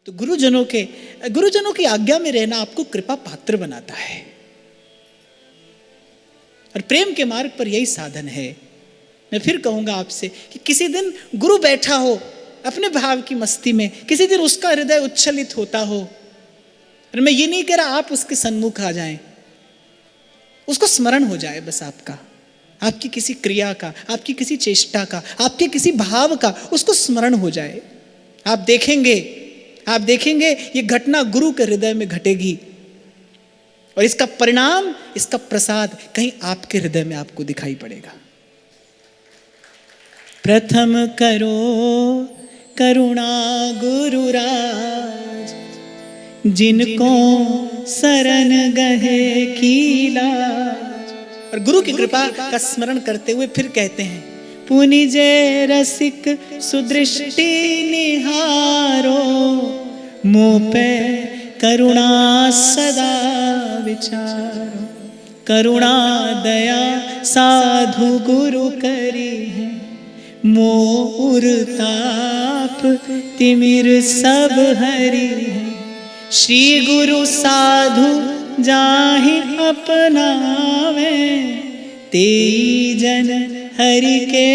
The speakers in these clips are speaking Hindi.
तो गुरुजनों की आज्ञा में रहना आपको कृपा पात्र बनाता है। और प्रेम के मार्ग पर यही साधन है। मैं फिर कहूंगा आपसे कि किसी दिन गुरु बैठा हो अपने भाव की मस्ती में, किसी दिन उसका हृदय उच्छलित होता हो, और मैं ये नहीं कह रहा आप उसके सन्मुख आ जाएं, उसको स्मरण हो जाए बस आपका, आपकी किसी क्रिया का, आपकी किसी चेष्टा का, आपके किसी भाव का उसको स्मरण हो जाए। आप देखेंगे ये घटना गुरु के हृदय में घटेगी, और इसका परिणाम, इसका प्रसाद कहीं आपके हृदय में आपको दिखाई पड़ेगा। प्रथम करो करुणा गुरुराज, जिनको शरण गहे की लाज। और गुरु की कृपा का स्मरण करते हुए फिर कहते हैं, पुनि जय रसिक सुदृष्टि निहारो, मोह पे करुणा सदा विचारो। करुणा दया साधु गुरु करी है, मोह उरताप तिमिर सब हरि है। श्री गुरु साधु जाहि अपनावे, तेई जन हरि के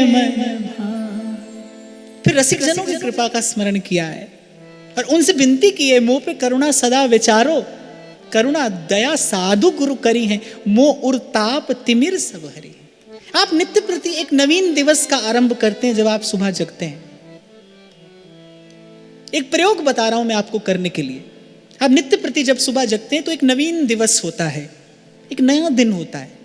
मन भाव। फिर रसिक जनों की कृपा का स्मरण किया है और उनसे विनती की है, मोह पे करुणा सदा विचारो। करुणा दया साधु गुरु करी है, मोह उरताप तिमिर सब हरि। आप नित्य प्रति एक नवीन दिवस का आरंभ करते हैं जब आप सुबह जगते हैं। एक प्रयोग बता रहा हूं मैं आपको करने के लिए। आप नित्य प्रति जब सुबह जगते हैं तो एक नवीन दिवस होता है, एक नया दिन होता है।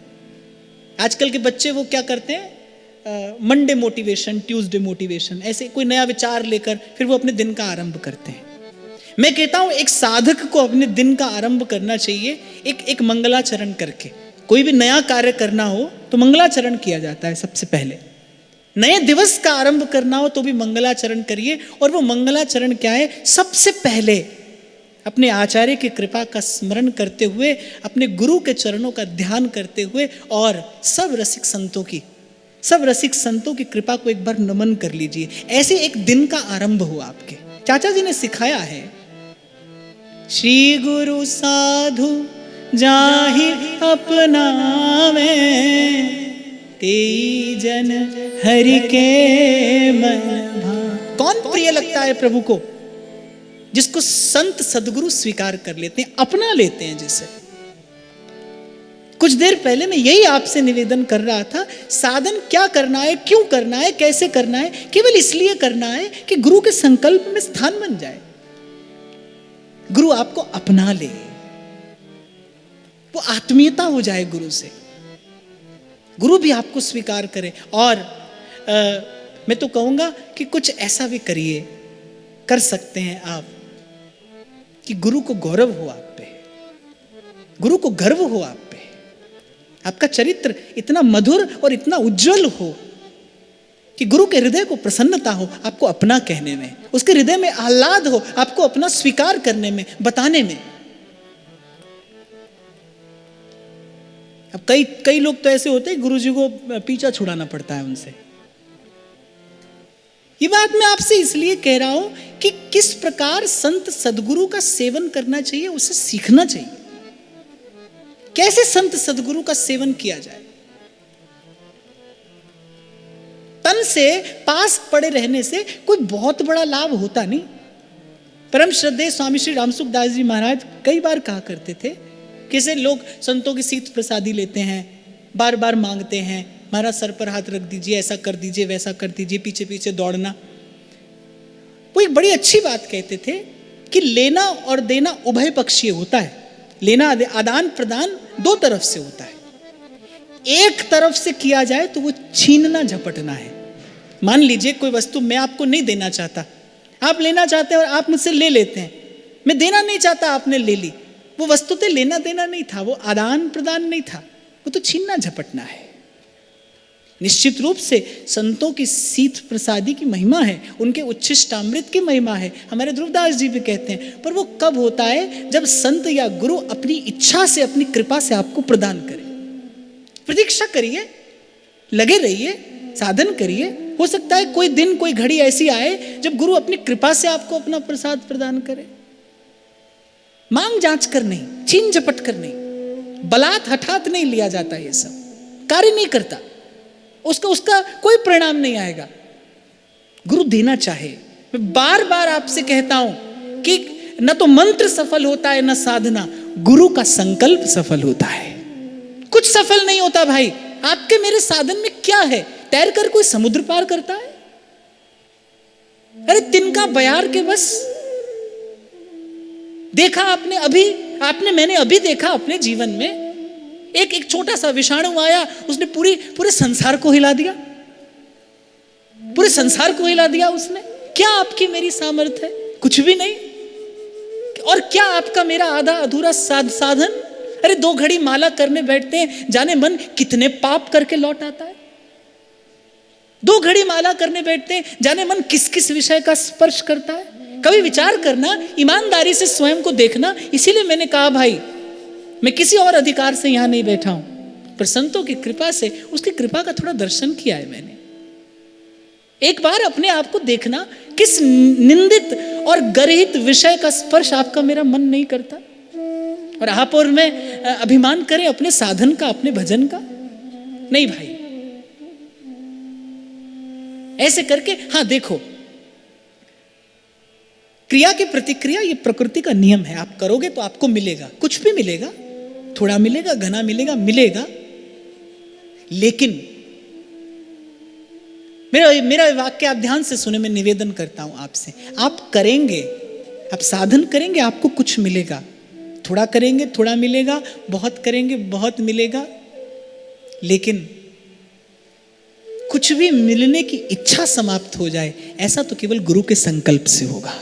आजकल के बच्चे वो क्या करते हैं, मंडे मोटिवेशन, ट्यूसडे मोटिवेशन, ऐसे कोई नया विचार लेकर फिर वो अपने दिन का आरंभ करते हैं। मैं कहता हूं एक साधक को अपने दिन का आरंभ करना चाहिए एक मंगलाचरण करके। कोई भी नया कार्य करना हो तो मंगलाचरण किया जाता है सबसे पहले। नए दिवस का आरंभ करना हो तो भी मंगलाचरण करिए। और वो मंगलाचरण क्या है, सबसे पहले अपने आचार्य की कृपा का स्मरण करते हुए, अपने गुरु के चरणों का ध्यान करते हुए, और सब रसिक संतों की कृपा को एक बार नमन कर लीजिए। ऐसे एक दिन का आरंभ हो आपके। चाचा जी ने सिखाया है, श्री गुरु साधु जाहि अपनावे, तेई जन हरि के मन भाव। कौन प्रिय लगता है प्रभु को? जिसको संत सदगुरु स्वीकार कर लेते हैं, अपना लेते हैं जिसे। कुछ देर पहले मैं यही आपसे निवेदन कर रहा था, साधन क्या करना है, क्यों करना है, कैसे करना है, केवल इसलिए करना है कि गुरु के संकल्प में स्थान बन जाए, गुरु आपको अपना ले, वो आत्मीयता हो जाए गुरु से, गुरु भी आपको स्वीकार करे। और मैं तो कहूंगा कि कुछ ऐसा भी करिए, कर सकते हैं आप, कि गुरु को गौरव हो आप पे, गुरु को गर्व हो आप पे, आपका चरित्र इतना मधुर और इतना उज्जवल हो कि गुरु के हृदय को प्रसन्नता हो आपको अपना कहने में, उसके हृदय में आह्लाद हो आपको अपना स्वीकार करने में, बताने में। अब कई लोग तो ऐसे होते हैं, गुरु जी को पीछा छुड़ाना पड़ता है उनसे। ये बात मैं आपसे इसलिए कह रहा हूं कि किस प्रकार संत सदगुरु का सेवन करना चाहिए, उसे सीखना चाहिए। कैसे संत सदगुरु का सेवन किया जाए। तन से पास पड़े रहने से कोई बहुत बड़ा लाभ होता नहीं। परम श्रद्धेय स्वामी श्री रामसुखदास जी महाराज कई बार कहा करते थे, कैसे लोग संतों की सीत प्रसादी लेते हैं, बार बार मांगते हैं, महाराज सर पर हाथ रख दीजिए, ऐसा कर दीजिए, वैसा कर दीजिए, पीछे पीछे दौड़ना। वो एक बड़ी अच्छी बात कहते थे कि लेना और देना उभय पक्षीय होता है। लेना, आदान प्रदान दो तरफ से होता है। एक तरफ से किया जाए तो वो छीनना झपटना है। मान लीजिए कोई वस्तु मैं आपको नहीं देना चाहता, आप लेना चाहते हैं और आप मुझसे ले लेते हैं। मैं देना नहीं चाहता, आपने ले ली। वो वस्तु तो लेना देना नहीं था, वो आदान प्रदान नहीं था, वो तो छीनना झपटना है। निश्चित रूप से संतों की सीत प्रसादी की महिमा है, उनके उच्छिष्टामृत की महिमा है, हमारे ध्रुवदास जी भी कहते हैं। पर वो कब होता है? जब संत या गुरु अपनी इच्छा से, अपनी कृपा से आपको प्रदान करे। प्रतीक्षा करिए, लगे रहिए, साधन करिए, हो सकता है कोई दिन कोई घड़ी ऐसी आए जब गुरु अपनी कृपा से आपको अपना प्रसाद प्रदान करे। मांग जांच कर नहीं, छीन झपट कर नहीं, बलात् हठात नहीं लिया जाता, ये सब कार्य नहीं करता, उसका कोई परिणाम नहीं आएगा। गुरु देना चाहे। मैं बार बार आपसे कहता हूं कि न तो मंत्र सफल होता है न साधना, गुरु का संकल्प सफल होता है। कुछ सफल नहीं होता भाई। आपके मेरे साधन में क्या है? तैर कर कोई समुद्र पार करता है? अरे तिनका बयार के बस। देखा मैंने अभी देखा अपने जीवन में एक छोटा सा विषाणु आया, उसने पूरे संसार को हिला दिया। पूरे संसार को हिला दिया उसने। क्या आपकी मेरी सामर्थ्य है? कुछ भी नहीं। और क्या आपका मेरा आधा अधूरा साधन? अरे 2 घड़ी माला करने बैठते हैं, जाने मन कितने पाप करके लौट आता है। 2 घड़ी माला करने बैठते हैं, जाने मन किस किस विषय का स्पर्श करता है। कभी विचार करना, ईमानदारी से स्वयं को देखना। इसीलिए मैंने कहा भाई, मैं किसी और अधिकार से यहां नहीं बैठा हूं, पर संतों की कृपा से, उसकी कृपा का थोड़ा दर्शन किया है मैंने। एक बार अपने आप को देखना, किस निंदित और गर्हित विषय का स्पर्श आपका मेरा मन नहीं करता। और आप और मैं अभिमान करें अपने साधन का, अपने भजन का? नहीं भाई। ऐसे करके, हाँ देखो, क्रिया की प्रतिक्रिया ये प्रकृति का नियम है। आप करोगे तो आपको मिलेगा, कुछ भी मिलेगा, थोड़ा मिलेगा, घना मिलेगा। लेकिन मेरा वाक्य आप ध्यान से सुने, मैं निवेदन करता हूं आपसे। आप करेंगे, आप साधन करेंगे, आपको कुछ मिलेगा। थोड़ा करेंगे, थोड़ा मिलेगा, बहुत करेंगे, बहुत मिलेगा। लेकिन कुछ भी मिलने की इच्छा समाप्त हो जाए, ऐसा तो केवल गुरु के संकल्प से होगा।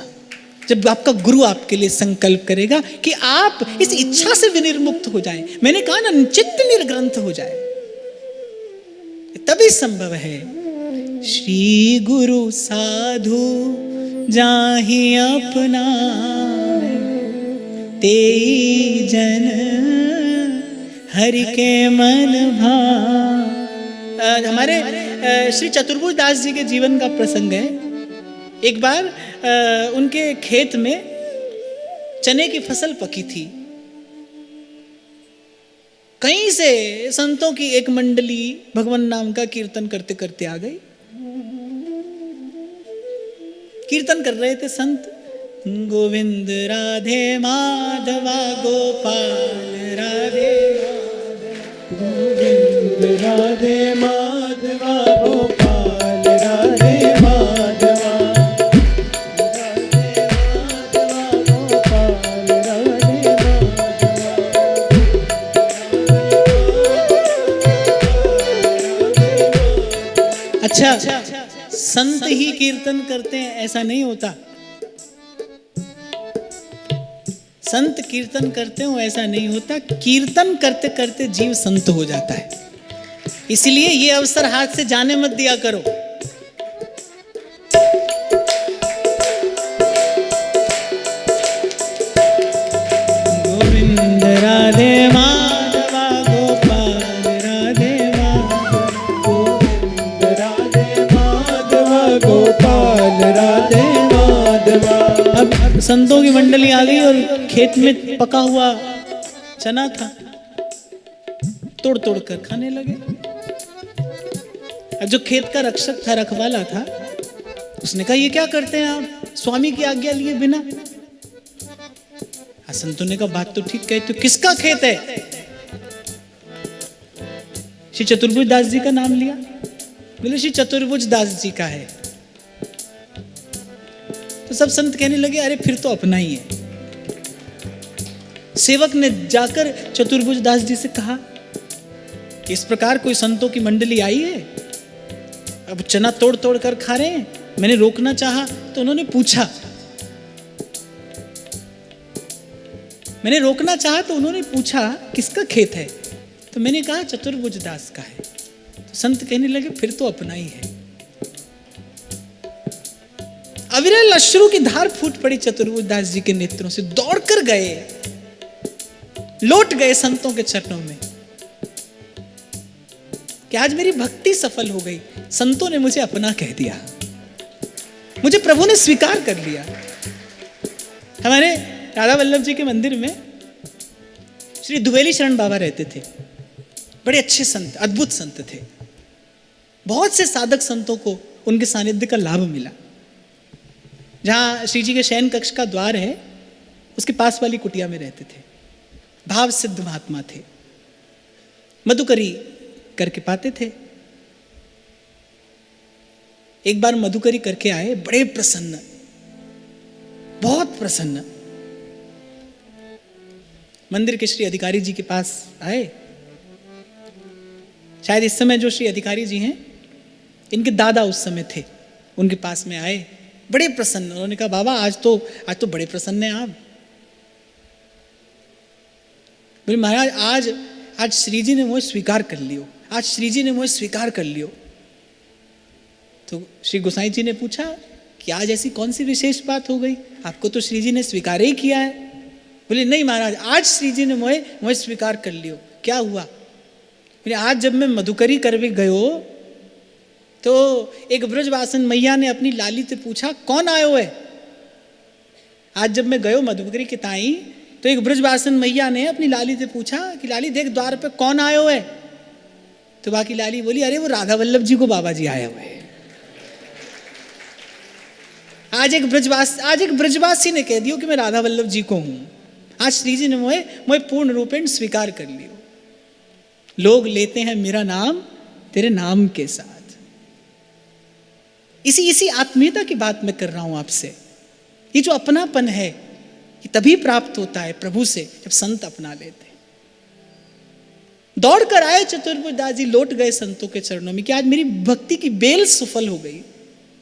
जब आपका गुरु आपके लिए संकल्प करेगा कि आप इस इच्छा से विनिर्मुक्त हो जाएं, मैंने कहा ना, चित्त निर्ग्रंथ हो जाए, तभी संभव है। श्री गुरु साधु जाहि अपना, तेई जन हरि के मन भाव। हमारे श्री चतुर्भुज दास जी के जीवन का प्रसंग है। एक बार उनके खेत में चने की फसल पकी थी। कहीं से संतों की एक मंडली भगवान नाम का कीर्तन करते करते आ गई। कीर्तन कर रहे थे संत, गोविंद राधे माधवा गोपाल राधे, गोविंद राधे माधवा गोपाल राधे माधवा, अच्छा, संत ही कीर्तन करते हैं ऐसा नहीं होता। संत कीर्तन करते हो ऐसा नहीं होता। कीर्तन करते करते जीव संत हो जाता है। इसलिए ये अवसर हाथ से जाने मत दिया करो। गोविंद राधे माधवा गोपाल राधे माधवा, गोविंद राधे माधवा गोपाल राधे माधवा। अब संतों की मंडली आ गई और खेत में पका हुआ चना था, तोड़ तोड़ कर खाने लगे। अब जो खेत का रक्षक था, रखवाला था, उसने कहा ये क्या करते हैं आप, स्वामी की आज्ञा लिए बिना? संतों ने कहा बात तो ठीक कहते हो, किसका खेत है? श्री चतुर्भुज दास जी का नाम लिया। बोले श्री चतुर्भुज दास जी का है। तो सब संत कहने लगे अरे फिर तो अपना ही है। सेवक ने जाकर चतुर्भुज दास जी से कहा कि इस प्रकार कोई संतों की मंडली आई है, अब चना तोड़ तोड़ कर खा रहे हैं, मैंने रोकना चाहा तो उन्होंने पूछा, किसका खेत है? तो मैंने कहा चतुर्भुज दास का है। तो संत कहने लगे फिर तो अपना ही है। अविरल अश्रु की धार फूट पड़ी चतुर्भुज दास जी के नेत्रों से, दौड़कर गए, लौट गए संतों के चरणों में कि आज मेरी भक्ति सफल हो गई, संतों ने मुझे अपना कह दिया, मुझे प्रभु ने स्वीकार कर लिया। हमारे राधा वल्लभ जी के मंदिर में श्री दुबेली शरण बाबा रहते थे। बड़े अच्छे संत, अद्भुत संत थे। बहुत से साधक संतों को उनके सानिध्य का लाभ मिला। जहाँ श्री जी के शयन कक्ष का द्वार है, उसके पास वाली कुटिया में रहते थे। भाव सिद्ध महात्मा थे, मधुकरी करके पाते थे। एक बार मधुकरी करके आए, बड़े प्रसन्न, बहुत प्रसन्न। मंदिर के श्री अधिकारी जी के पास आए। शायद इस समय जो श्री अधिकारी जी हैं, इनके दादा उस समय थे, उनके पास में आए, बड़े प्रसन्न। उन्होंने कहा, बाबा आज तो बड़े प्रसन्न हैं आप। बोले, महाराज आज श्री जी ने मुझे स्वीकार कर लियो, आज श्री जी ने मुझे स्वीकार कर लियो। तो श्री गोसाई जी ने पूछा कि आज ऐसी कौन सी विशेष बात हो गई, आपको तो श्री जी ने स्वीकार ही किया है। बोले, नहीं महाराज, आज श्री जी ने मुझे स्वीकार कर लियो। क्या हुआ? बोले, आज जब मैं मधुकरी करवे गयो तो एक ब्रजवासन मैया ने अपनी लाली से पूछा, कौन आयो है? आज जब मैं गयो मधुकरी के ताई, तो एक ब्रजवासन मैया ने अपनी लाली से पूछा कि लाली देख द्वार पे कौन आयो है? तो बाकी लाली बोली, अरे वो राधा वल्लभ जी को बाबा जी आए हुए। आज एक ब्रजवासी ने कह दियो कि मैं राधा वल्लभ जी को हूं। आज श्री जी ने मुझे पूर्ण रूपेण स्वीकार कर लियो। लोग लेते हैं मेरा नाम तेरे नाम के साथ। इसी आत्मीयता की बात मैं कर रहा हूं आपसे। ये जो अपनापन है, ये तभी प्राप्त होता है प्रभु से, जब संत अपना लेते। दौड़ कर आए चतुर्भुज दास जी, लौट गए संतों के चरणों में कि आज मेरी भक्ति की बेल सफल हो गई,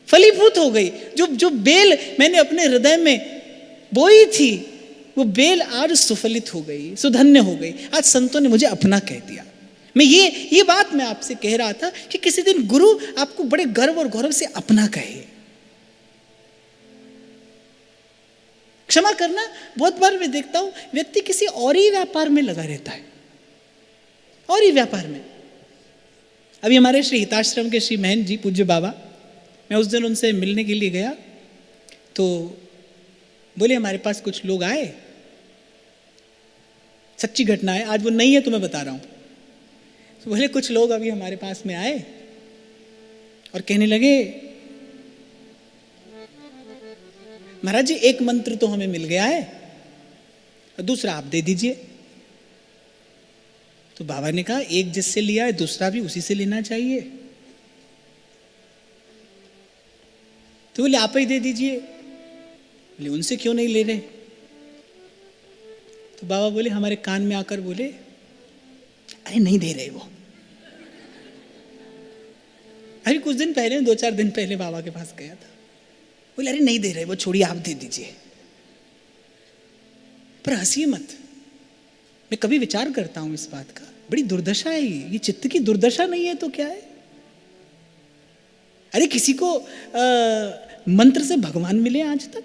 फलीभूत हो गई। जो बेल मैंने अपने हृदय में बोई थी, वो बेल आज सुफलित हो गई, सुधन्य हो गई। आज संतों ने मुझे अपना कह दिया। मैं ये बात मैं आपसे कह रहा था कि किसी दिन गुरु आपको बड़े गर्व और गौरव से अपना कहे। क्षमा करना, बहुत बार मैं देखता हूं व्यक्ति किसी और ही व्यापार में लगा रहता है, और ही व्यापार में। अभी हमारे श्री हिताश्रम के श्री महन जी पूज्य बाबा, मैं उस दिन उनसे मिलने के लिए गया, तो बोले हमारे पास कुछ लोग आए, सच्ची घटना है, आज वो नहीं है तो मैं बता रहा हूं। तो बोले कुछ लोग अभी हमारे पास में आए और कहने लगे, महाराज जी एक मंत्र तो हमें मिल गया है और दूसरा आप दे दीजिए। तो बाबा ने कहा, एक जिससे लिया है दूसरा भी उसी से लेना चाहिए। तो बोले आप ही दे दीजिए। बोले उनसे क्यों नहीं ले रहे? तो बाबा बोले हमारे कान में आकर बोले, अरे नहीं दे रहे वो। अभी कुछ दिन पहले, 2-4 दिन पहले बाबा के पास गया था। बोले अरे नहीं दे रहे वो, छोड़िए आप दे दीजिए। पर हंसिए मत, मैं कभी विचार करता हूं इस बात का, बड़ी दुर्दशा है ये चित्त की दुर्दशा नहीं है तो क्या है? अरे किसी को मंत्र से भगवान मिले आज तक?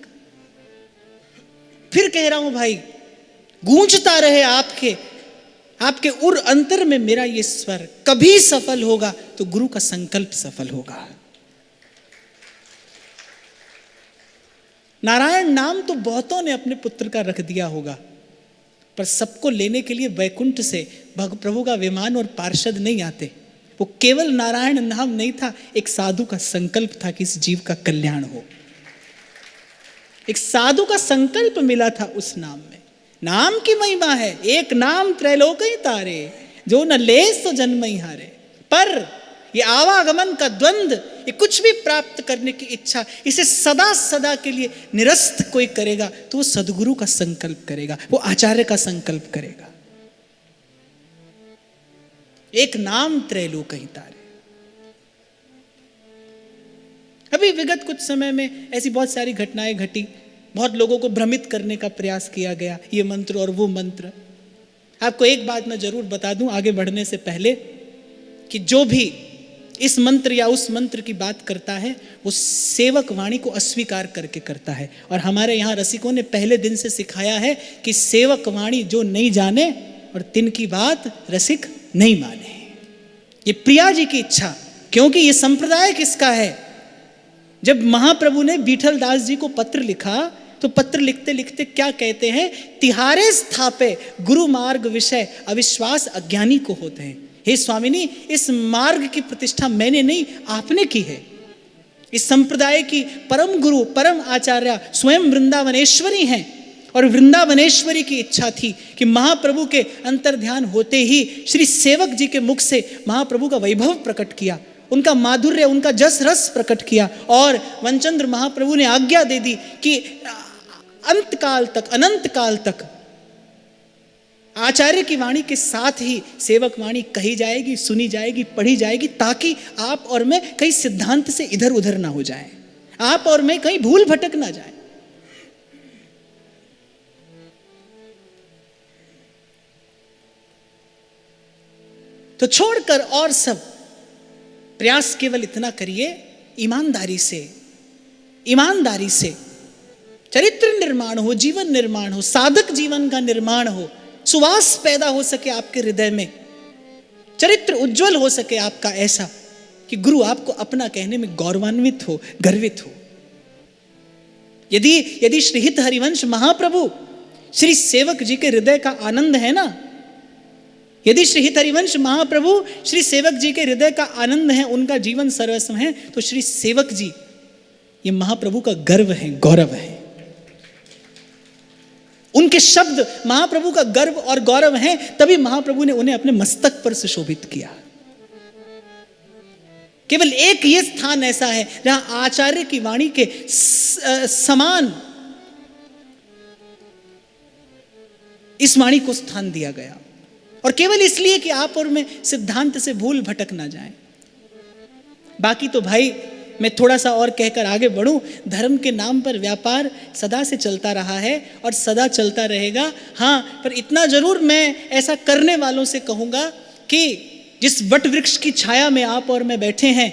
फिर कह रहा हूं भाई, गूंजता रहे आपके उर अंतर में मेरा ये स्वर। कभी सफल होगा तो गुरु का संकल्प सफल होगा। नारायण नाम तो बहुतों ने अपने पुत्र का रख दिया होगा, पर सबको लेने के लिए वैकुंठ से प्रभु का विमान और पार्षद नहीं आते। वो केवल नारायण नाम नहीं था, एक साधु का संकल्प था कि इस जीव का कल्याण हो। एक साधु का संकल्प मिला था उस नाम में। नाम की महिमा है, एक नाम त्रैलोक ही तारे, जो न ले सो जन्म ही हारे। पर ये आवागमन का द्वंद, ये कुछ भी प्राप्त करने की इच्छा, इसे सदा सदा के लिए निरस्त कोई करेगा तो वो सदगुरु का संकल्प करेगा, वो आचार्य का संकल्प करेगा। एक नाम त्रैलोक ही तारे। अभी विगत कुछ समय में ऐसी बहुत सारी घटनाएं घटी, बहुत लोगों को भ्रमित करने का प्रयास किया गया, ये मंत्र और वो मंत्र। आपको एक बात मैं जरूर बता दूं आगे बढ़ने से पहले, कि जो भी इस मंत्र या उस मंत्र की बात करता है वो सेवक वाणी को अस्वीकार करके करता है। और हमारे यहाँ रसिकों ने पहले दिन से सिखाया है कि सेवक वाणी जो नहीं जाने और तिन की बात रसिक नहीं माने। ये प्रिया जी की इच्छा, क्योंकि ये संप्रदाय किसका है। जब महाप्रभु ने विठल दास जी को पत्र लिखा तो पत्र लिखते लिखते क्या कहते हैं, तिहारे स्थापे गुरु मार्ग विषय अविश्वास अज्ञानी को होते हैं। हे स्वामिनी, इस मार्ग की प्रतिष्ठा मैंने नहीं, आपने की है। इस संप्रदाय की परम गुरु परम आचार्य स्वयं वृंदावनेश्वरी हैं, और वृंदावनेश्वरी की इच्छा थी कि महाप्रभु के अंतर्ध्यान होते ही श्री सेवक जी के मुख से महाप्रभु का वैभव प्रकट किया, उनका माधुर्य, उनका जस रस प्रकट किया, और वनचंद्र महाप्रभु ने आज्ञा दे दी कि अंत काल तक, अनंत काल तक आचार्य की वाणी के साथ ही सेवक वाणी कही जाएगी, सुनी जाएगी, पढ़ी जाएगी, ताकि आप और मैं कहीं सिद्धांत से इधर उधर ना हो जाएं, आप और मैं कहीं भूल भटक ना जाएं। तो छोड़कर और सब प्रयास केवल इतना करिए, ईमानदारी से चरित्र निर्माण हो, जीवन निर्माण हो, साधक जीवन का निर्माण हो, सुवास पैदा हो सके आपके हृदय में, चरित्र उज्जवल हो सके आपका, ऐसा कि गुरु आपको अपना कहने में गौरवान्वित हो, गर्वित हो। यदि श्रीहित हरिवंश महाप्रभु श्री सेवक जी के हृदय का आनंद है ना, यदि श्रीहित हरिवंश महाप्रभु श्री सेवक जी के हृदय का आनंद है, उनका जीवन सर्वस्व है, तो श्री सेवक जी ये महाप्रभु का गर्व है, गौरव है। उनके शब्द महाप्रभु का गर्व और गौरव हैं, तभी महाप्रभु ने उन्हें अपने मस्तक पर सुशोभित किया। केवल एक ये स्थान ऐसा है जहां आचार्य की वाणी के समान इस वाणी को स्थान दिया गया, और केवल इसलिए कि आप और मैं सिद्धांत से भूल भटक ना जाएं। बाकी तो भाई मैं थोड़ा सा और कहकर आगे बढ़ूं, धर्म के नाम पर व्यापार सदा से चलता रहा है और सदा चलता रहेगा। हाँ, पर इतना जरूर मैं ऐसा करने वालों से कहूंगा कि जिस वट वृक्ष की छाया में आप और मैं बैठे हैं,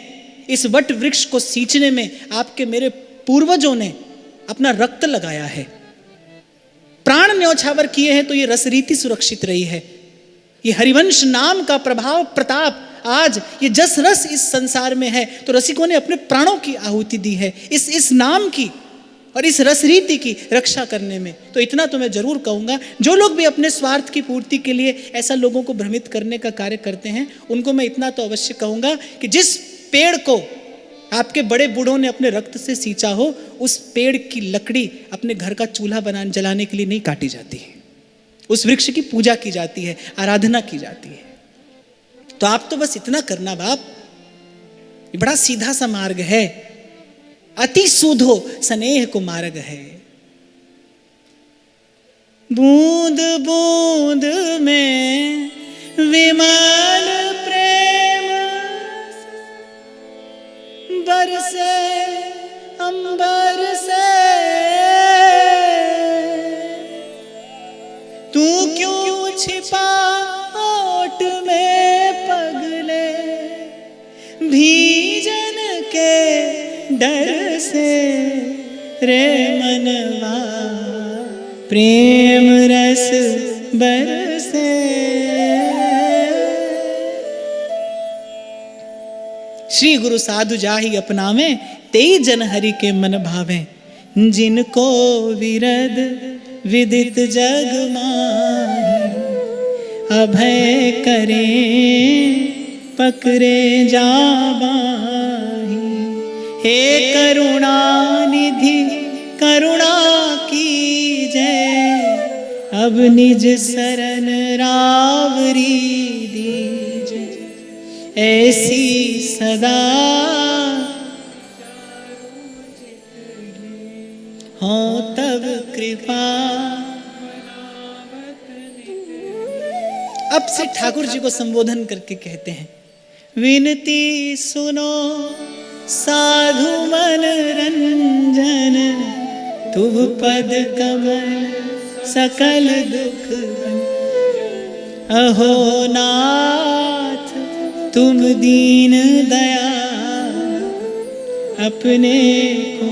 इस वट वृक्ष को सींचने में आपके मेरे पूर्वजों ने अपना रक्त लगाया है, प्राण न्यौछावर किए हैं, तो ये रसरीति सुरक्षित रही है। ये हरिवंश नाम का प्रभाव प्रताप आज ये जस रस इस संसार में है, तो रसिकों ने अपने प्राणों की आहुति दी है इस नाम की और इस रस रीति की रक्षा करने में। तो इतना तो मैं जरूर कहूँगा, जो लोग भी अपने स्वार्थ की पूर्ति के लिए ऐसा लोगों को भ्रमित करने का कार्य करते हैं, उनको मैं इतना तो अवश्य कहूँगा कि जिस पेड़ को आपके बड़े बूढ़ों ने अपने रक्त से सींचा हो, उस पेड़ की लकड़ी अपने घर का चूल्हा जलाने के लिए नहीं काटी जाती है, उस वृक्ष की पूजा की जाती है, आराधना की जाती है। तो आप तो बस इतना करना बाप, ये बड़ा सीधा सा मार्ग है, अति सूधो स्नेह को मार्ग है। बूंद बूंद में विमल प्रेम बरसे अंबर से, तू क्यों छिपा ओट में पगले, भीजन के डर से रे मनवा प्रेम रस बरसे। श्री गुरु साधु जाहि अपनावे, तेई जन हरि के मन भावे, जिनको विरद विदित जग माही, अभय करे पकड़े जाबाही। हे करुणा निधि करुणा की जय, अब निज शरण रावरी दीजै, ऐसी सदा हो तब कृपा। अब से ठाकुर जी को संबोधन करके कहते हैं, विनती सुनो साधु मन रंजन, तुभ पद कमल सकल दुख, अहो नाथ तुम दीन दया, अपने को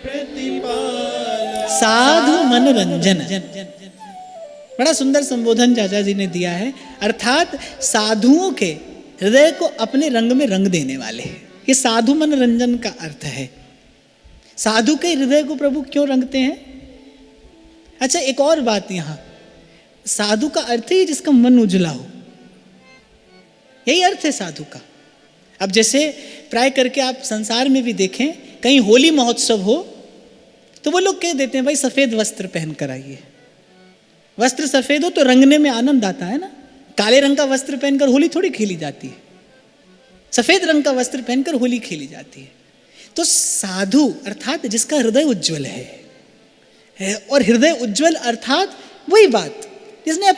प्रतिपाल। साधु मनोरंजन, बड़ा सुंदर संबोधन चाचा जी ने दिया है। अर्थात साधुओं के हृदय को अपने रंग में रंग देने वाले, ये साधु मनोरंजन का अर्थ है। साधु के हृदय को प्रभु क्यों रंगते हैं? अच्छा, एक और बात यहाँ, साधु का अर्थ ही जिसका मन उजला हो, यही अर्थ है साधु का। अब जैसे प्राय करके आप संसार में भी देखें, कहीं होली महोत्सव हो तो वो लोग कह देते हैं भाई सफेद वस्त्र पहन कर आइए। वस्त्र सफेद हो तो रंगने में आनंद आता है ना। काले रंग का वस्त्र पहनकर होली थोड़ी खेली जाती है, सफेद रंग का वस्त्र पहनकर होली खेली जाती है। तो साधु अर्थात जिसका हृदय उज्जवल है, और हृदय उज्जवल अर्थात वही बात जिसने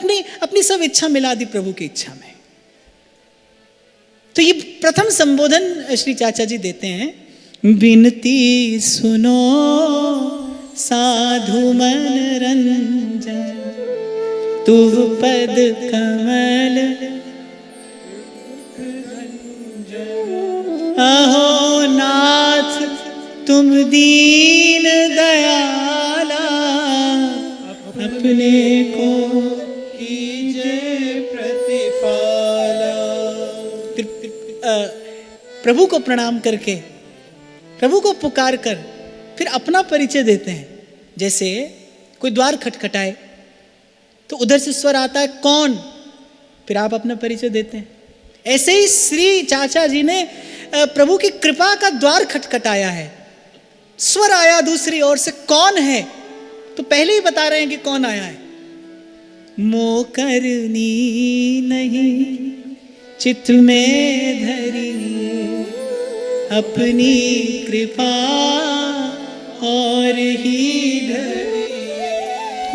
अपनी सब इच्छा मिला दी प्रभु की इच्छा में। तो ये प्रथम संबोधन श्री चाचा जी देते हैं, बिनती सुनो साधु मन रंजन, तुव पद कमल अहो नाथ तुम दीन दयाला, अपने को कीजिए प्रतिपाला। प्रभु को प्रणाम करके, प्रभु को पुकार कर फिर अपना परिचय देते हैं। जैसे कोई द्वार खटखटाए तो उधर से स्वर आता है कौन, फिर आप अपना परिचय देते हैं। ऐसे ही श्री चाचा जी ने प्रभु की कृपा का द्वार खटखटाया है, स्वर आया दूसरी ओर से कौन है, तो पहले ही बता रहे हैं कि कौन आया है। मोह करनी नहीं चित्त में धरी, अपनी कृपा और ही धरी,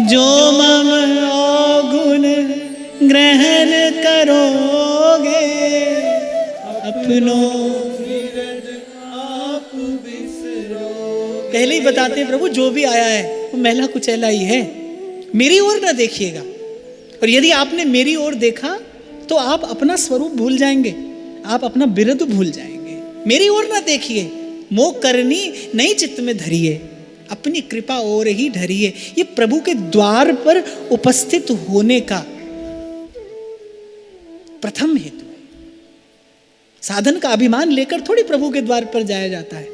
जो मम अवगुण ग्रहण करोगे, अपनों आप बिसरोगे। पहले ही बताते हैं प्रभु जो भी आया है वो मैला कुचैला ही है, मेरी ओर ना देखिएगा। और यदि आपने मेरी ओर देखा तो आप अपना स्वरूप भूल जाएंगे, आप अपना बिरद भूल जाएंगे। मेरी ओर ना देखिए, मोह करनी नहीं चित्त में धरिए, अपनी कृपा ओर ही धरिए। ये प्रभु के द्वार पर उपस्थित होने का प्रथम हेतु है। साधन का अभिमान लेकर थोड़ी प्रभु के द्वार पर जाया जाता है।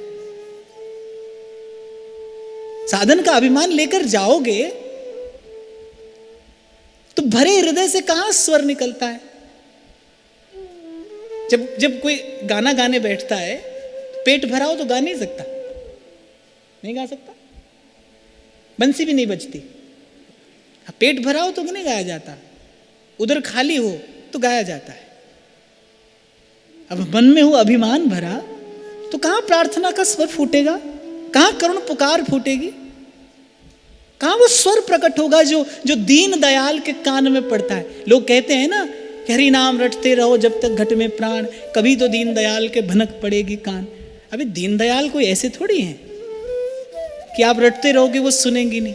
साधन का अभिमान लेकर जाओगे तो भरे हृदय से कहां स्वर निकलता है। जब कोई गाना गाने बैठता है, पेट भरा हो तो गा नहीं सकता, नहीं गा सकता, बंसी भी नहीं बजती। पेट भरा हो तो नहीं गाया जाता, उधर खाली हो तो गाया जाता है। अब मन में हो अभिमान भरा तो कहां प्रार्थना का स्वर फूटेगा, कहां करुण पुकार फूटेगी, कहां वो स्वर प्रकट होगा जो दीन दयाल के कान में पड़ता है। लोग कहते हैं ना कि हरि नाम रटते रहो जब तक घट में प्राण, कभी तो दीन दयाल के भनक पड़ेगी कान। अभी दीन दयाल कोई ऐसे थोड़ी हैं कि आप रटते रहोगे वो सुनेंगी नहीं,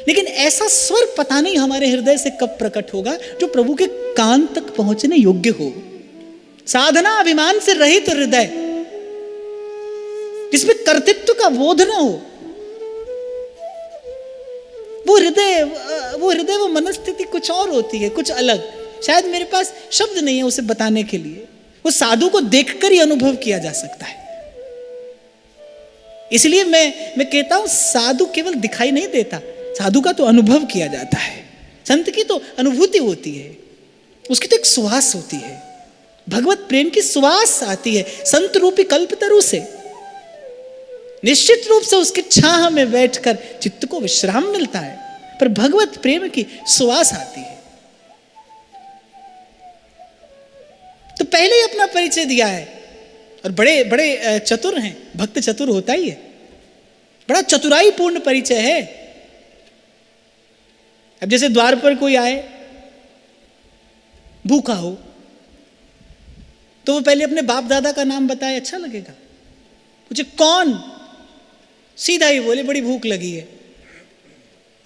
लेकिन ऐसा स्वर पता नहीं हमारे हृदय से कब प्रकट होगा जो प्रभु के कान तक पहुंचने योग्य हो। साधना अभिमान से रहित हृदय, जिसमें कर्तृत्व का बोध न हो, वो हृदय वो मनस्थिति कुछ और होती है, कुछ अलग। शायद मेरे पास शब्द नहीं है उसे बताने के लिए, वो साधु को देखकर ही अनुभव किया जा सकता है। इसलिए मैं कहता हूं साधु केवल दिखाई नहीं देता, साधु का तो अनुभव किया जाता है। संत की तो अनुभूति होती है, उसकी तो एक सुवास होती है, भगवत प्रेम की सुवास आती है संत रूपी कल्पतरु से। निश्चित रूप से उसकी छाह में बैठकर चित्त को विश्राम मिलता है, पर भगवत प्रेम की सुवास आती है। तो पहले ही अपना परिचय दिया है, और बड़े बड़े चतुर हैं, भक्त चतुर होता ही है, बड़ा चतुराई पूर्ण परिचय है। अब जैसे द्वार पर कोई आए भूखा हो तो वो पहले अपने बाप दादा का नाम बताए, अच्छा लगेगा। पूछे कौन, सीधा ही बोले बड़ी भूख लगी है,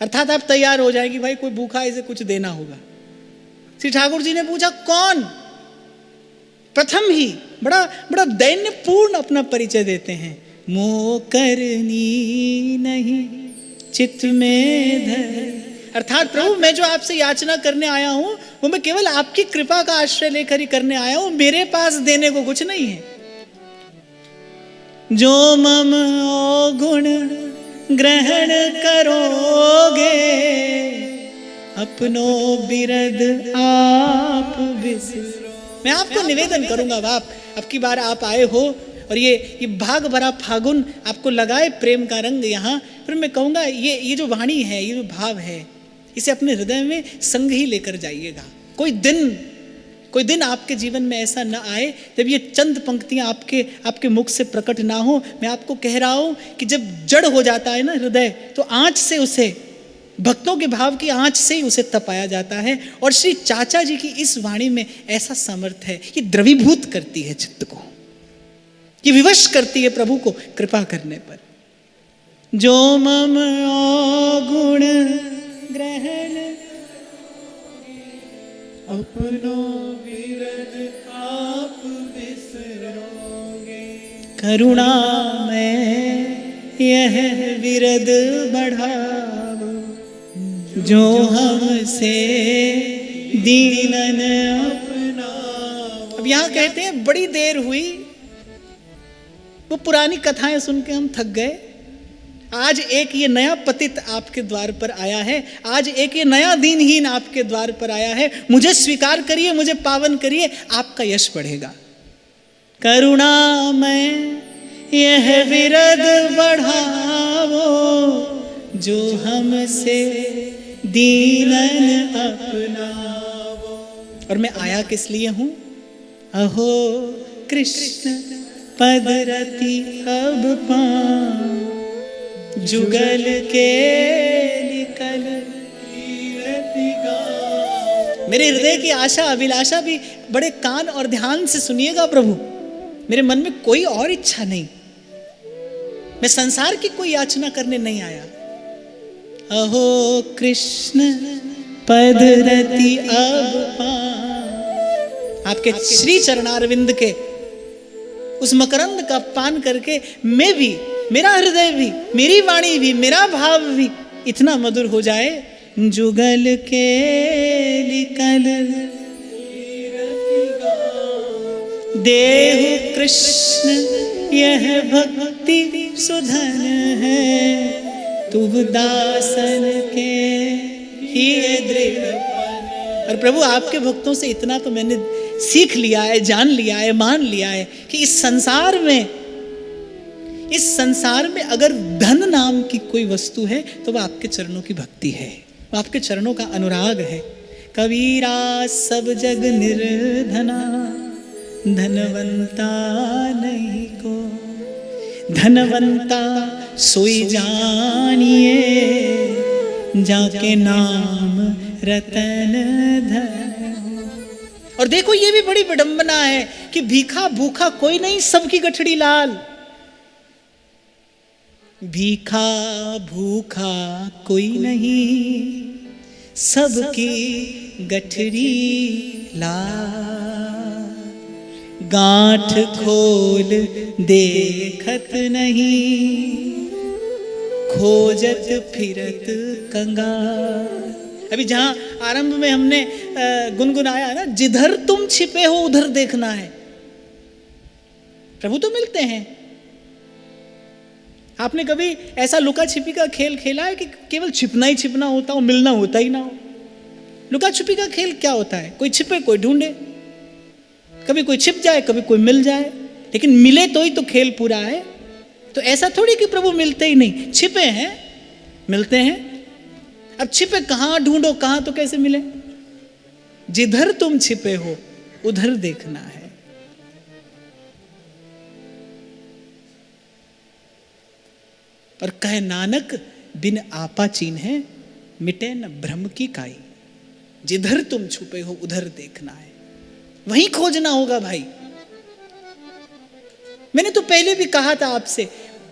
अर्थात आप तैयार हो जाएंगे भाई कोई भूखा है, इसे कुछ देना होगा। श्री ठाकुर जी ने पूछा कौन, प्रथम ही बड़ा बड़ा दैन्यपूर्ण अपना परिचय देते हैं। मोह करनी नहीं चित्त में धर, अर्थात प्रभु मैं जो आपसे याचना करने आया हूं वो मैं केवल आपकी कृपा का आश्रय लेकर ही करने आया हूं, मेरे पास देने को कुछ नहीं है। जो मम गुण ग्रहण करोगे अपनो बिरद आप बिसरो। मैं आपको निवेदन करूंगा बाप, अब की बार आप आए हो और ये भाग भरा फागुन आपको लगाए प्रेम का रंग यहाँ, फिर मैं कहूँगा ये जो वाणी है, ये जो भाव है, इसे अपने हृदय में संग ही लेकर जाइएगा। कोई दिन आपके जीवन में ऐसा न आए जब ये चंद पंक्तियां आपके मुख से प्रकट ना हो। मैं आपको कह रहा हूं कि जब जड़ हो जाता है ना हृदय, तो आंच से उसे, भक्तों के भाव की आंच से ही उसे तपाया जाता है। और श्री चाचा जी की इस वाणी में ऐसा सामर्थ्य है, ये द्रवीभूत करती है चित्त को, ये विवश करती है प्रभु को कृपा करने पर। जो मम गुण ग्रहण अपनो विरद आप बिसरोगे, करुणा में यह विरद बढ़ाओ, जो हमसे दीनन अपनाओ। अब यहाँ कहते हैं बड़ी देर हुई, वो पुरानी कथाएं सुन के हम थक गए। आज एक ये नया पतित आपके द्वार पर आया है, आज एक ये नया दीनहीन आपके द्वार पर आया है। मुझे स्वीकार करिए, मुझे पावन करिए, आपका यश बढ़ेगा। करुणा में यह विरद बढ़ावो, जो हमसे दीनन अपनावो। और मैं आया किस लिए हूं? अहो कृष्ण पदरति अब पाऊं, जुगल के निकल कीरति गाऊं। मेरे हृदय की आशा अभिलाषा भी बड़े कान और ध्यान से सुनिएगा प्रभु। मेरे मन में कोई और इच्छा नहीं, मैं संसार की कोई याचना करने नहीं आया। अहो कृष्ण पदरति अब पाऊं, आपके श्री चरणारविंद के उस मकरंद का पान करके मैं भी, मेरा हृदय भी, मेरी वाणी भी, मेरा भाव भी इतना मधुर हो जाए। जुगल के निकल देहु कृष्ण यह भक्ति सुधन है, तुम दासन के ही दृढ़। और प्रभु आपके भक्तों से इतना तो मैंने सीख लिया है, जान लिया है, मान लिया है कि इस संसार में अगर धन नाम की कोई वस्तु है तो वह आपके चरणों की भक्ति है, वह आपके चरणों का अनुराग है। कबीरा सब जग निर्धना, धनवंता नहीं को, धनवंता सोई जानिए, जाके नाम रतन धन। और देखो ये भी बड़ी विडंबना है कि भीखा भूखा कोई नहीं, सबकी गठड़ी लाल। भीखा भूखा कोई नहीं, सबकी गठड़ी लाल। गांठ खोल देखत नहीं, खोजत फिरत कंगाल। अभी जहां आरंभ में हमने गुनगुनाया ना, जिधर तुम छिपे हो उधर देखना है। प्रभु तो मिलते हैं। आपने कभी ऐसा लुका छिपी का खेल खेला है कि केवल छिपना ही छिपना होता हो, मिलना होता ही ना हो? लुका छिपी का खेल क्या होता है? कोई छिपे कोई ढूंढे, कभी कोई छिप जाए कभी कोई मिल जाए, लेकिन मिले तो ही तो खेल पूरा है। तो ऐसा थोड़ी कि प्रभु मिलते ही नहीं, छिपे हैं मिलते हैं। अब छिपे कहां ढूंढो, कहां तो कैसे मिले? जिधर तुम छिपे हो उधर देखना है। और कहे नानक बिन आपा चीन है, मिटे न भ्रम की काई। जिधर तुम छुपे हो उधर देखना है, वहीं खोजना होगा भाई। मैंने तो पहले भी कहा था आपसे,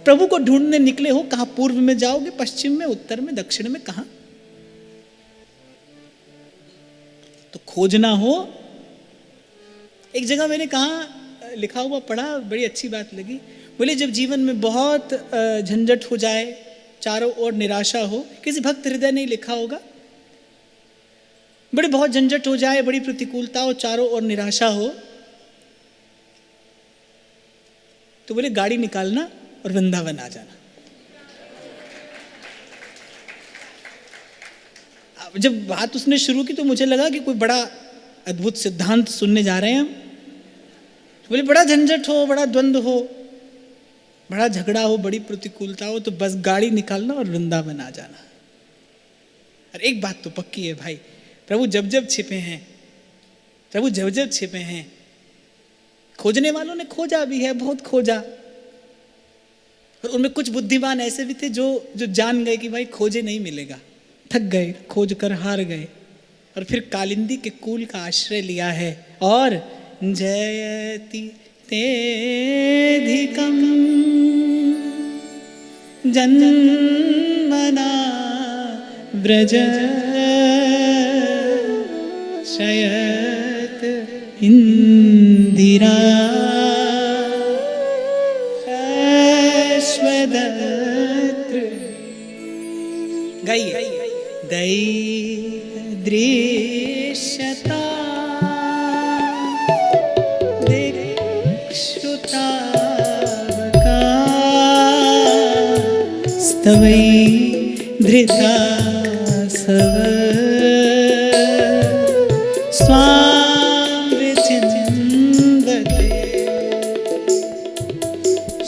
प्रभु को ढूंढने निकले हो, कहां पूर्व में जाओगे, पश्चिम में, उत्तर में, दक्षिण में, कहां? तो खोजना हो। एक जगह मैंने कहा, लिखा हुआ पढ़ा, बड़ी अच्छी बात लगी। बोले जब जीवन में बहुत झंझट हो जाए, चारों ओर निराशा हो, किसी भक्त हृदय ने लिखा होगा बड़े बहुत झंझट हो जाए, बड़ी प्रतिकूलता हो, चारों ओर निराशा हो, तो बोले गाड़ी निकालना और वृंदावन आ जाना। जब बात उसने शुरू की तो मुझे लगा कि कोई बड़ा अद्भुत सिद्धांत सुनने जा रहे हैं हम। तो बोले बड़ा झंझट हो, बड़ा द्वंद्व हो, बड़ा झगड़ा हो, बड़ी प्रतिकूलता हो, तो बस गाड़ी निकालना और वृंदावन आ जाना। और एक बात तो पक्की है भाई, प्रभु जब जब छिपे हैं, प्रभु जब जब छिपे हैं, खोजने वालों ने खोजा भी है, बहुत खोजा। और उनमें कुछ बुद्धिमान ऐसे भी थे जो जान गए कि भाई खोजे नहीं मिलेगा, थक गए, खोज कर हार गए, और फिर कालिंदी के कूल का आश्रय लिया है। और जयति तेधिकं जन्मना व्रज शयत इंदिरा शश्वदत्र। गाइए। दैदृश्यता दिक्षुतावका स्तवै धृता सव स्वां विचिन्वते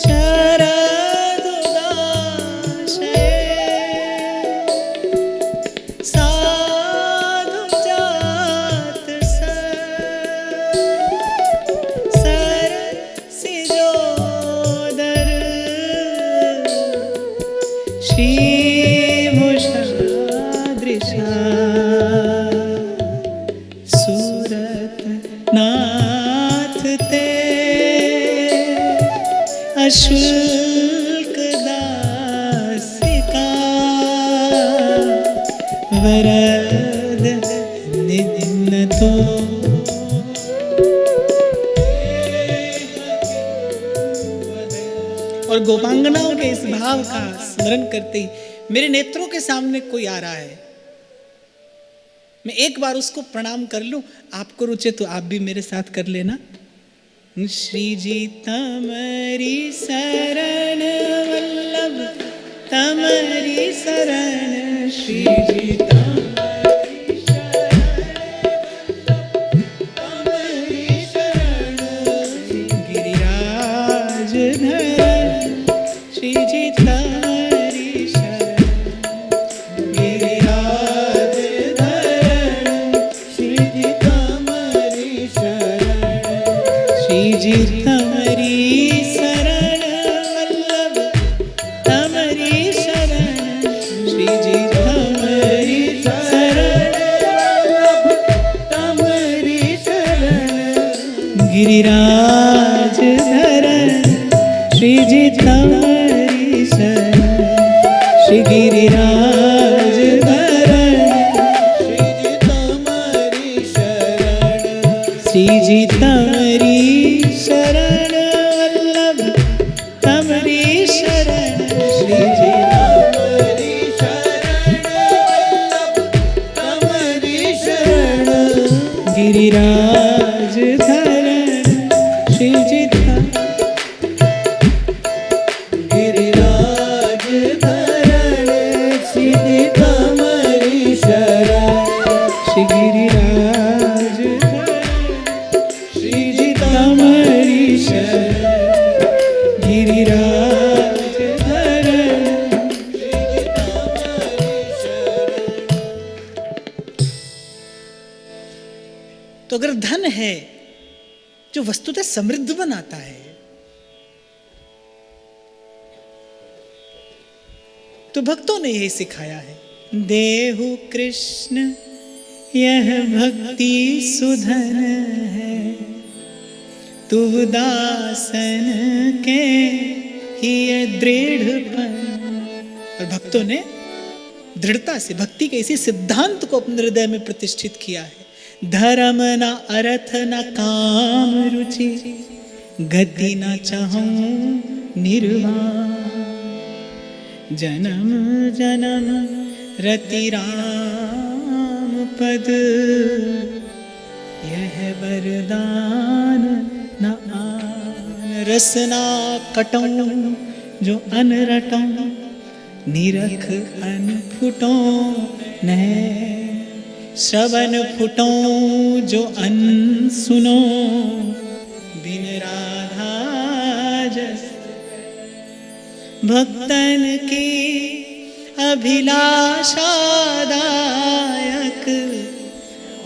शरदुदाशये साधु जात सरसिजोदर श्रीमुषादृशा सूरत नाथ ते अशुल्क दासिका वरद निदिन तो। और गोपांगनाओं के इस भाव का स्मरण करते ही मेरे नेत्रों के सामने कोई आ रहा है, मैं एक बार उसको प्रणाम कर लूं। आपको रुचे तो आप भी मेरे साथ कर लेना। श्री जी तमरी शरण वल्लभ तमरी शरण, श्री जी तमरी शरण गिरिराज धरण, श्री जी तमरी शरण गिरिराज धरण, श्री जी तमरी शरण, श्री जी तमरी शरण वल्लभ तमरी शरण, श्री जी तमरी शरण वल्लभ तमरी शरण गिरिराज धरण, श्री जी तमरी शरण, श्री गिरिराज धरण, श्री जी तमरी शरण, श्री जी तमरी शरण वल्लभ तमरी शरण, श्री जी तमरी शरण वल्लभ तमरी शरण गिरिराज धरण, श्री जी गिरिराज धरण, श्री जी तमरी शरण, श्री गिरिराज श्री जी तमरी शरण गिरिराज धरण, श्री जी तमरी शरण। तो अगर धन है जो वस्तुतः समृद्ध बनाता है, तो भक्तों ने यही सिखाया है। देहु कृष्ण यह भक्ति सुधन है, तुव दासन के ही दृढ़पन। और भक्तों ने दृढ़ता से भक्ति के इसी सिद्धांत को अपने हृदय में प्रतिष्ठित किया है। धर्म न अर्थ न काम रुचि, गति न चाहूं निर्वाण, जन्म जन्म रति राम पद यह वरदान न आन। रसना कटौ जो अन रटौ निरख अन फुटौ न। श्रवण फुटौ जो अन सुनो बिन राधा जस। भक्तन की अभिलाषादायक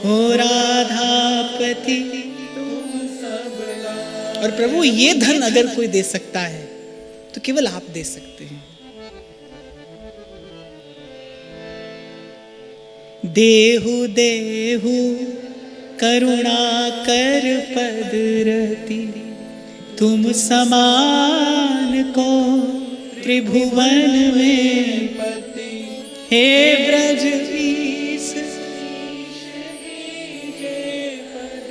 हो राधापति। और प्रभु ये धन अगर कोई दे सकता है तो केवल आप दे सकते हैं। देहु देहु करुणा कर पद रति। तुम समान को त्रिभुवन में पति। हे ब्रज ईश पद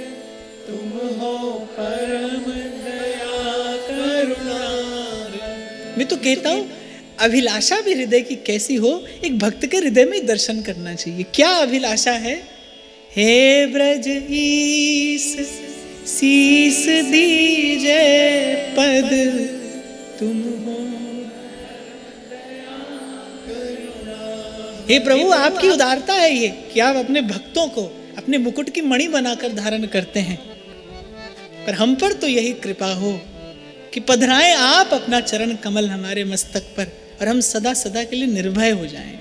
तुम हो परम दया करुणा। मैं तो कहता हूँ अभिलाषा भी हृदय की कैसी हो, एक भक्त के हृदय में दर्शन करना चाहिए। क्या अभिलाषा है? हे ब्रज ईश शीस दीजे पद तुम हो। हे प्रभु आपकी उदारता है ये कि आप अपने भक्तों को अपने मुकुट की मणि बनाकर धारण करते हैं। पर हम पर तो यही कृपा हो कि पधराएं आप अपना चरण कमल हमारे मस्तक पर और हम सदा सदा के लिए निर्भय हो जाएं।